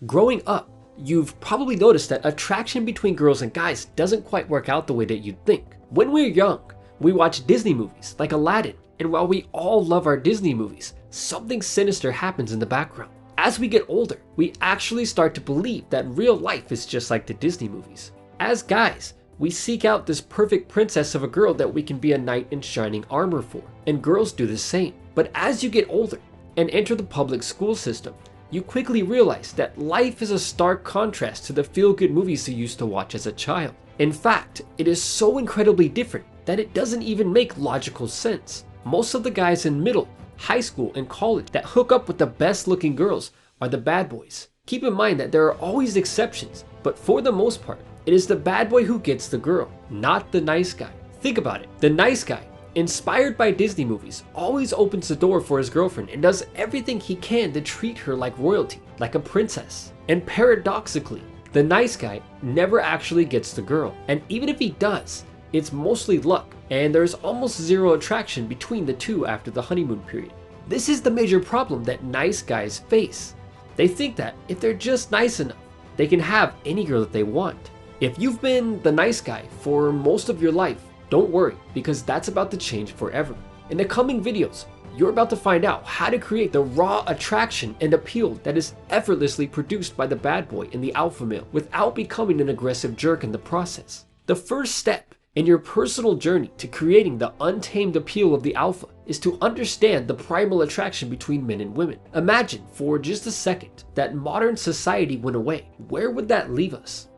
Growing up, you've probably noticed that attraction between girls and guys doesn't quite work out the way that you'd think. When we're young, we watch Disney movies like Aladdin, and while we all love our Disney movies, something sinister happens in the background. As we get older, we actually start to believe that real life is just like the Disney movies. As guys, we seek out this perfect princess of a girl that we can be a knight in shining armor for, and girls do the same. But as you get older and enter the public school system, you quickly realize that life is a stark contrast to the feel-good movies you used to watch as a child. In fact, it is so incredibly different that it doesn't even make logical sense. Most of the guys in middle, high school, and college that hook up with the best-looking girls are the bad boys. Keep in mind that there are always exceptions, but for the most part, it is the bad boy who gets the girl, not the nice guy. Think about it. The nice guy, inspired by Disney movies, always opens the door for his girlfriend and does everything he can to treat her like royalty, like a princess. And paradoxically, the nice guy never actually gets the girl. And even if he does, it's mostly luck, and there's almost zero attraction between the two after the honeymoon period. This is the major problem that nice guys face. They think that if they're just nice enough, they can have any girl that they want. If you've been the nice guy for most of your life, don't worry, because that's about to change forever. In the coming videos, you're about to find out how to create the raw attraction and appeal that is effortlessly produced by the bad boy and the alpha male without becoming an aggressive jerk in the process. The first step in your personal journey to creating the untamed appeal of the alpha is to understand the primal attraction between men and women. Imagine for just a second that modern society went away. Where would that leave us?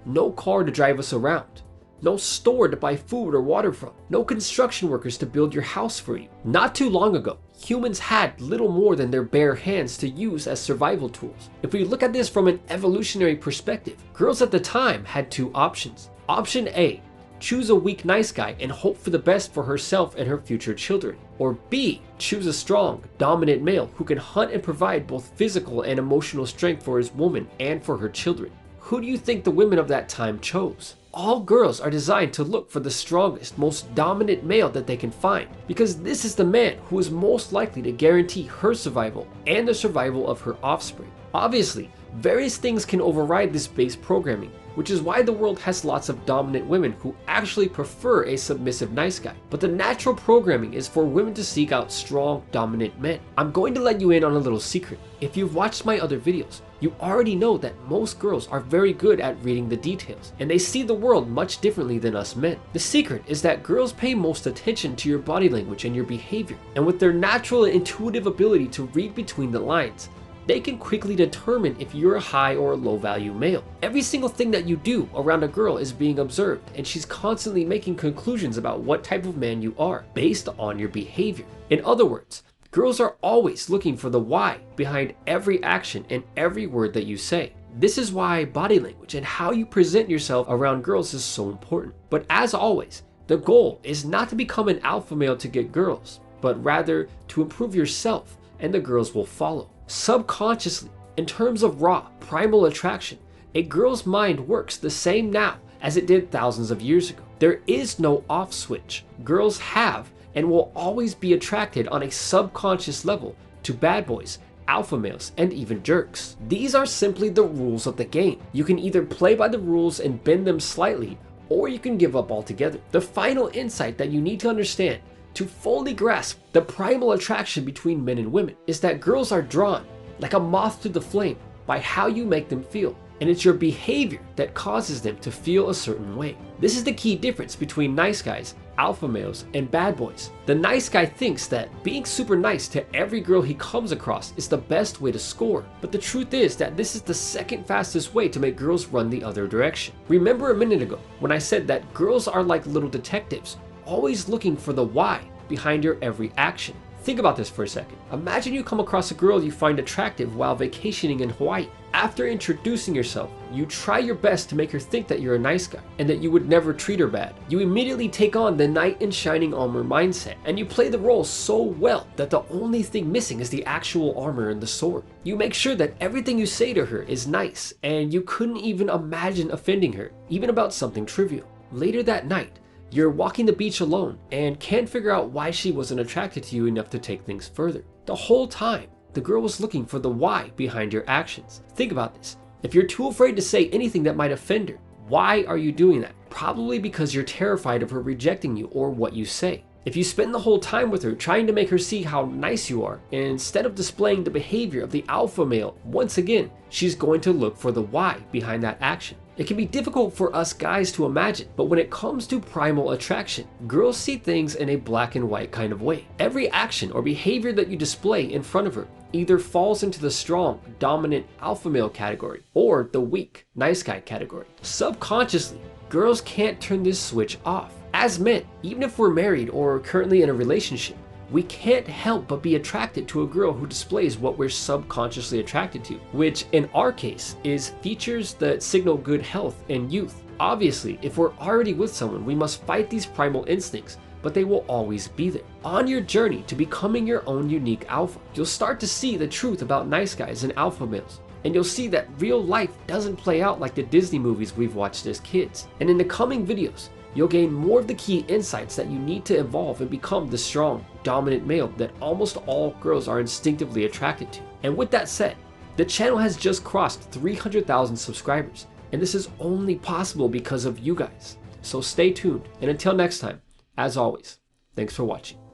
No car to drive us around. No store to buy food or water from. No construction workers to build your house for you. Not too long ago, humans had little more than their bare hands to use as survival tools. If we look at this from an evolutionary perspective, girls at the time had two options. Option A, choose a weak nice guy and hope for the best for herself and her future children. Or B, choose a strong, dominant male who can hunt and provide both physical and emotional strength for his woman and for her children. Who do you think the women of that time chose? All girls are designed to look for the strongest, most dominant male that they can find, because this is the man who is most likely to guarantee her survival and the survival of her offspring. Obviously, various things can override this base programming, which is why the world has lots of dominant women who actually prefer a submissive nice guy. But the natural programming is for women to seek out strong, dominant men. I'm going to let you in on a little secret. If you've watched my other videos, you already know that most girls are very good at reading the details, and they see the world much differently than us men. The secret is that girls pay most attention to your body language and your behavior, and with their natural and intuitive ability to read between the lines, they can quickly determine if you're a high or a low value male. Every single thing that you do around a girl is being observed, and she's constantly making conclusions about what type of man you are based on your behavior. In other words, girls are always looking for the why behind every action and every word that you say. This is why body language and how you present yourself around girls is so important. But as always, the goal is not to become an alpha male to get girls, but rather to improve yourself, and the girls will follow. Subconsciously, in terms of raw, primal attraction, a girl's mind works the same now as it did thousands of years ago. There is no off switch. Girls have and will always be attracted on a subconscious level to bad boys, alpha males, and even jerks. These are simply the rules of the game. You can either play by the rules and bend them slightly, or you can give up altogether. The final insight that you need to understand to fully grasp the primal attraction between men and women is that girls are drawn like a moth to the flame by how you make them feel, and it's your behavior that causes them to feel a certain way. This is the key difference between nice guys, alpha males, and bad boys. The nice guy thinks that being super nice to every girl he comes across is the best way to score, but the truth is that this is the second fastest way to make girls run the other direction. Remember a minute ago when I said that girls are like little detectives, always looking for the why behind your every action. Think about this for a second. Imagine you come across a girl you find attractive while vacationing in Hawaii. After introducing yourself, you try your best to make her think that you're a nice guy and that you would never treat her bad. You immediately take on the knight in shining armor mindset, and you play the role so well that the only thing missing is the actual armor and the sword. You make sure that everything you say to her is nice, and you couldn't even imagine offending her, even about something trivial. Later that night, you're walking the beach alone and can't figure out why she wasn't attracted to you enough to take things further. The whole time, The girl was looking for the why behind your actions. Think about this. If you're too afraid to say anything that might offend her, why are you doing that? Probably because you're terrified of her rejecting you or what you say. If you spend the whole time with her trying to make her see how nice you are, and instead of displaying the behavior of the alpha male, once again, she's going to look for the why behind that action. It can be difficult for us guys to imagine, but when it comes to primal attraction, girls see things in a black and white kind of way. Every action or behavior that you display in front of her either falls into the strong, dominant alpha male category or the weak, nice guy category. Subconsciously, girls can't turn this switch off. As men, even if we're married or currently in a relationship, we can't help but be attracted to a girl who displays what we're subconsciously attracted to, which in our case is features that signal good health and youth. Obviously, if we're already with someone, we must fight these primal instincts, but they will always be there. On your journey to becoming your own unique alpha, you'll start to see the truth about nice guys and alpha males. And you'll see that real life doesn't play out like the Disney movies we've watched as kids. And in the coming videos, you'll gain more of the key insights that you need to evolve and become the strong, dominant male that almost all girls are instinctively attracted to. And with that said, the channel has just crossed 300,000 subscribers, and this is only possible because of you guys. So stay tuned, and until next time, as always, thanks for watching.